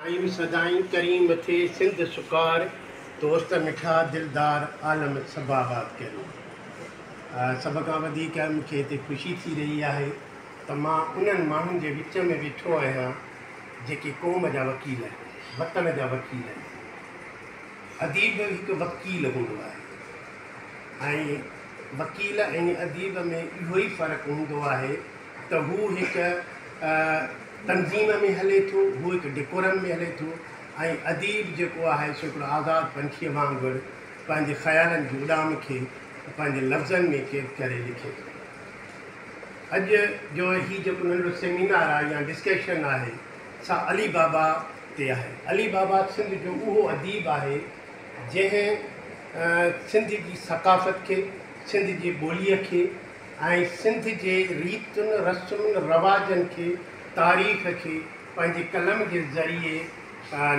आईं सदाईं करीम थे सिंध सुकार दोस्त मिठा दिलदार आलम सबाबाद करो। सब खां वधीक मूंखे हिते ख़ुशी थी रही आहे त मां उन्हनि माण्हुनि जे विच में वेठो आहियां जेके क़ौम जा वकील आहिनि, वतन जा वकील आहिनि। अदीब हिकु वकील हूंदो आहे ऐं वकील ऐं अदीब में इहो ई फ़र्क़ु हूंदो आहे त हू हिकु तंज़ीम में हले थो, हू हिकु डेकोरम में हले थो ऐं अदीब जेको आहे सो हिकिड़ो आज़ादु पंछीअ वांगुरु पंहिंजे ख़्यालनि जी उॾाम खे पंहिंजे लफ़्ज़नि में क़ैद करे लिखे थो। अॼु जो हीउ जेको नंढो सेमिनार आहे या डिस्कशन आहे सा अली बाबा ते आहे। अली बाबा सिंध जो उहो अदीब आहे जंहिं सिंध जी सक़ाफ़त खे, सिंध जी ॿोलीअ खे ऐं सिंध जे रीतुनि रस्मुनि रवाजनि खे, तारीख़ खे पंहिंजे कलम जे ज़रिए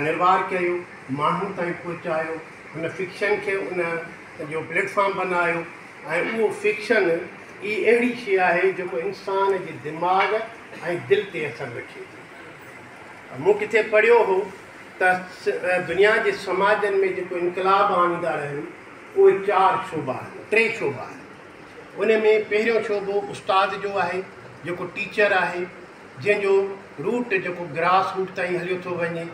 निर्वार कयो, माण्हुनि ताईं पहुचायो, हुन फिक्शन खे उन जो प्लेटफॉर्म बनायो ऐं उहो फिक्शन ई अहिड़ी शइ आहे जेको इंसान जे दिमाग़ ऐं दिलि ते असरु रखे थी। मूं किथे पढ़ियो हो त दुनिया जे समाजनि में जेको इनकलाब आणींदा आहिनि उहे 4 शोबा आहिनि, 3 शोबा आहिनि। उन में पहिरियों शोबो उस्ताद जो आहे जेको टीचर आहे, जंहिंजो रूट जेको ग्रास रूट ताईं हलियो थो वञे,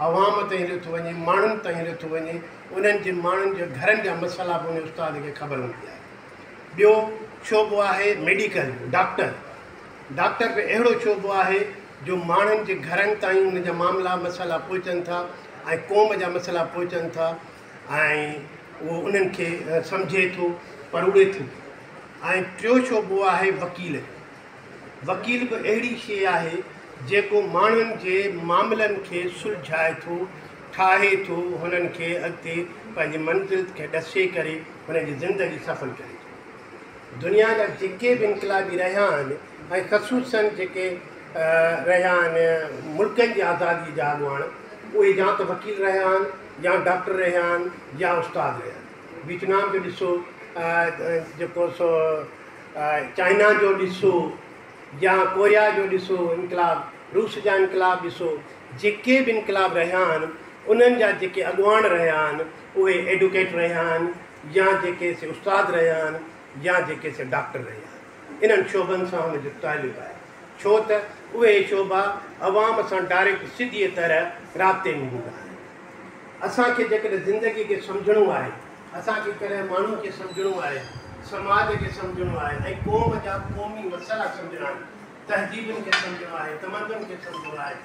आवाम ताईं हलियो थो वञे, माण्हुनि ताईं हलियो थो वञे, उन्हनि जे माण्हुनि जे घरनि जा मसाला बि उन उस्ताद खे ख़बर हूंदी आहे। ॿियो शोबो आहे मेडिकल, डॉक्टर बि अहिड़ो शोबो आहे जो माण्हुनि जे घरनि ताईं उन जा मामला मसाला पहुचनि था ऐं क़ौम जा मसाला पहुचनि था ऐं उहो उन्हनि खे सम्झे थो, परूड़े थो। ऐं टियों शोबो आहे वकील। वकील बि अहिड़ी शइ आहे जेको माण्हुनि जे मामलनि खे सुलझाए थो, ठाहे थो, हुननि खे अॻिते पंहिंजी मंज़िल खे ॾसे करे हुननि जी ज़िंदगी सफ़ल करे थो। दुनिया जा जेके बि इनकलाबी रहिया आहिनि ऐं ख़सूसनि जेके रहिया आहिनि मुल्कनि जी आज़ादी जा अॻुवाण, उहे या त वकील रहिया आहिनि या डॉक्टर रहिया आहिनि या उस्ताद रहिया आहिनि। वियतनाम जो ॾिसो, जेको सो चाइना जो ॾिसो या कोरिया जो ॾिसो इनकलाब, रूस जा इनकलाब ॾिसो, जेके बि इनकलाब रहिया आहिनि उन्हनि जा जेके अॻुवाण रहिया आहिनि उहे एडवोकेट रहिया आहिनि या जेके से उस्ताद रहिया आहिनि या जेके से डॉक्टर रहिया आहिनि। इन्हनि शोबनि सां हुनजो तालुक़ु आहे, छो त उहे शोबा अवाम सां डायरेक्ट सिधीअ तरह राब्ते में हूंदा आहिनि। असांखे जेकॾहिं ज़िंदगी खे सम्झणो आहे, असांखे कॾहिं माण्हुनि खे सम्झणो आहे, समाज खे सम्झणो आहे ऐं क़ौम जा क़ौमी मसाला सम्झणा आहिनि, तहज़ीबुनि खे सम्झणो आहे, तमदन खे सम्झणो आहे,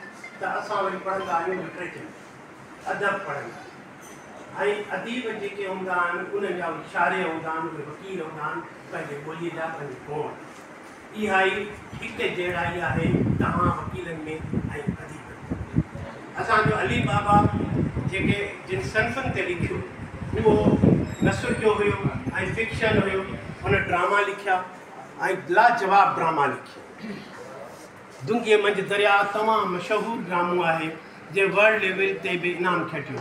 त असां वरी पढ़ंदा आहियूं लिटरेचर, अदब पढ़ंदा आहियूं। ऐं अदीब जेके हूंदा आहिनि उन्हनि जा इशारे हूंदा आहिनि, उहे वकील हूंदा आहिनि पंहिंजे ॿोलीअ जा, पंहिंजे क़ौम। इहा ई हिकु जहिड़ाई आहे तव्हां वकीलनि में ऐं अदीबनि में। असांजो अली बाबा जेके जिन सन्फ़नि ते लिखियो उहो नसर जो हुयो ऐं फिक्शन हुयो। हुन ड्रामा लिखिया ऐं लाजवाब ड्रामा लिखिया। दुंगीअ मंझि दरिया तमामु मशहूरु ड्रामो आहे जे वर्ल्ड लेवल ते बि इनाम खटियो।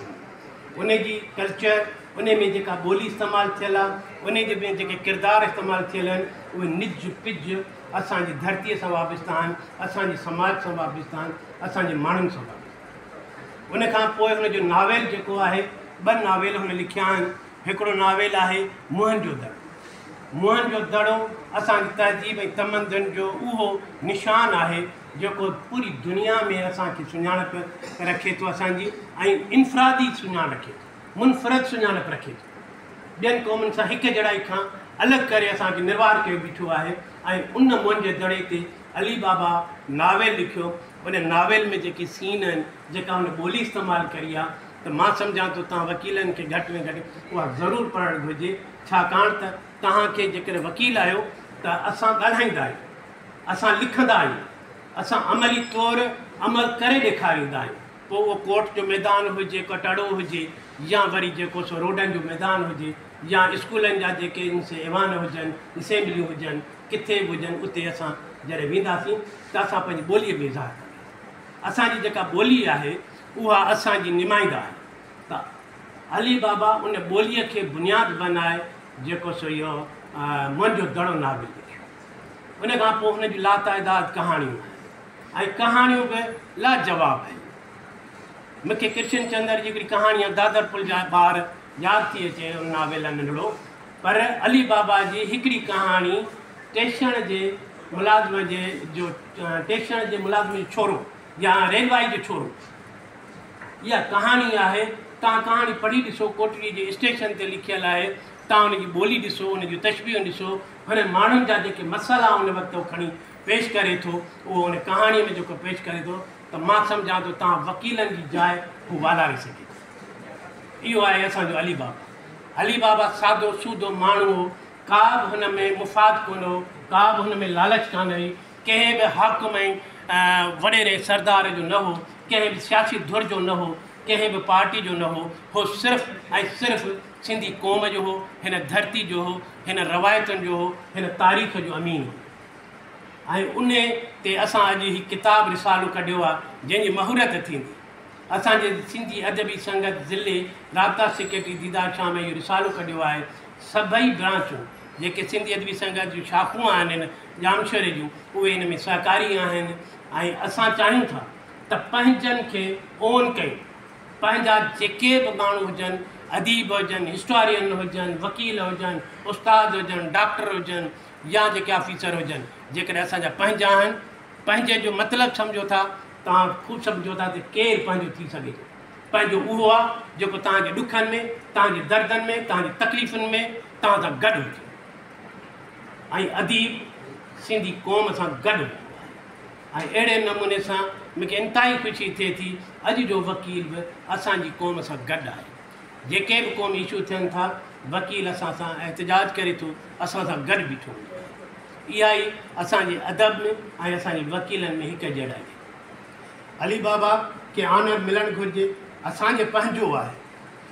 उन जी कल्चर, उन में जेका ॿोली इस्तेमालु थियल आहे, उन जे में जेके किरदार इस्तेमालु थियल आहिनि उहे निज पिज असांजी धरतीअ सां वाबस्ता आहिनि, असांजे समाज सां वाबस्ता आहिनि, असांजे माण्हुनि सां वाबस्ता। उन खां पोइ हुनजो नावेल जेको आहे, 2 नावेल हुन लिखिया आहिनि। हिकिड़ो नावेल आहे मुहन जो दड़ो। मुहन जो दड़ो असांजी तहज़ीब ऐं तमदन जो उहो निशान आहे जेको पूरी दुनिया में असांखे सुञाणप रखे थो, असांजी ऐं इनफ़रादी सुञाण रखे थो, मुनफ़रद सुञाणप रखे थो। ॿियनि क़ौमुनि सां हिकु जहिड़ाई खां अलॻि करे असांखे निर्वार कयो बीठो आहे। ऐं उन मुहन जे दड़े ते अली बाबा नावेल लिखियो। उन नावेल में जेके सीन आहिनि, जेका हुन ॿोली इस्तेमालु कई आहे, त मां सम्झां थो तव्हां वकीलनि खे घटि में घटि उहा ज़रूरु पढ़णु घुरिजे। छाकाणि त तव्हांखे जेकॾहिं वकील आहियो त असां ॻाल्हाईंदा आहियूं, असां लिखंदा आहियूं, असां अमली तौरु अमल करे ॾेखारींदा आहियूं। पोइ उहो कोर्ट जो मैदान हुजे, कटड़ो हुजे या वरी जेको सो रोडनि जो मैदान हुजे या स्कूलनि जा जेके इन से ऐवान हुजनि, असेंबलियूं हुजनि, किथे बि हुजनि, उते असां जॾहिं वेंदासीं त असां पंहिंजी ॿोलीअ में इज़हार कंदासीं। असांजी जेका ॿोली आहे उहा असांजी नुमाइंदा आहे। त अली बाबा उन ॿोलीअ खे बुनियादु बनाए जेको सो इहो मुहन जो दड़ो नावेल लिखियो। उन खां पोइ हुनजी लाताइदाद कहाणियूं आहिनि ऐं कहाणियूं बि लाजवाब आहिनि। मूंखे कृष्ण चंद्र जी हिकिड़ी कहाणी आहे दादरपुर जा ॿार यादि थी अचे उन नावेल नंढड़ो, पर अली बाबा जी हिकिड़ी कहाणी स्टेशन जे मुलाज़िम जो स्टेशन जे मुलाज़िम जो छोरो या रेलवाई जो छोरो, इहा कहाणी आहे। तव्हां कहाणी पढ़ी ॾिसो, कोटड़ी जे स्टेशन ते लिखियलु आहे। तव्हां हुनजी ॿोली ॾिसो, हुनजी तशबीहूं ॾिसो, हुन माण्हुनि जा जेके मसाला उन वक़्तु खणी पेश करे थो, उहो हुन कहाणीअ में जेको पेश करे थो, त मां सम्झां थो तव्हां वकीलनि जी जाइ हू वाधारे सघे थो। इहो आहे असांजो अली बाबा। अली बाबा सादो सूदो माण्हू हो, का बि हुन में मुफ़ाद कोन हो, का बि हुन में लालच कान हुई, कंहिं बि हाकुम ऐं वॾेरे सरदार जो न हो, कंहिं बि सियासी धुर जो न हो, कंहिं बि पार्टी जो न हो सिर्फ़ु ऐं सिर्फ़ु सिंधी क़ौम जो हो, हिन धरती जो हो, हिन रवायतुनि जो हो, हिन तारीख़ जो अमीन हो। ऐं उन ते असां अॼु हीउ किताबु रिसालो कढियो आहे जंहिंजी महूरत थींदी। असांजे सिंधी अदबी संगत ज़िले राब्ता सेक्रेटरी दीदार शाह में इहो रिसालो कढियो आहे। सभई ब्रांचूं जेके सिंधी अदबी संगत जूं शाख़ूं आहिनि हिन जामशोरे जूं, उहे हिन में सहकारी आहिनि। ऐं असां चाहियूं था त पंहिंजनि खे ओन कयूं, पंहिंजा जेके बि माण्हू हुजनि, अदीब हुजनि, हिस्टोरियन हुजनि, वकील हुजनि, उस्ताद हुजनि, डॉक्टर हुजनि या जेके ऑफिसर हुजनि, जेकॾहिं असांजा पंहिंजा आहिनि, पंहिंजे जो मतिलबु सम्झो था, तव्हां ख़ुदि सम्झो था त केरु पंहिंजो थी सघे थो। पंहिंजो उहो आहे जेको तव्हांजे ॾुखनि में, तव्हांजे दर्दनि में, तव्हांजी तकलीफ़ुनि में तव्हां सां गॾु हुजे। ऐं अदीब सिंधी क़ौम सां गॾु हुजे। ऐं अहिड़े नमूने सां मूंखे इंतिहाई ख़ुशी थिए थी, अॼु जो वकील बि असांजी क़ौम सां गॾु आहे। जेके बि क़ौमी इशू थियनि था, वकील असां सां एहतिजाज करे थो, असां सां गॾु बीठो हूंदो आहे। इहा ई असांजे अदब में ऐं असांजे वकीलनि में हिकु जहिड़ा आहे। अली बाबा खे ऑनर मिलणु घुरिजे, असांजो पंहिंजो आहे,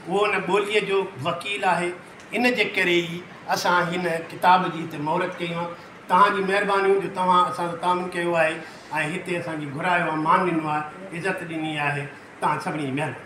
उहो हुन ॿोलीअ जो वकील आहे। इन जे करे ई असां हिन किताब जी हिते महूरत कयूं आहे। तव्हांजी महिरबानी जो तव्हां असां सां तामीन कयो आहे ऐं हिते असांजी घुरायो आहे, मान ॾिनो आहे, इज़त ॾिनी आहे। तव्हां सभिनी जी महिरबानी।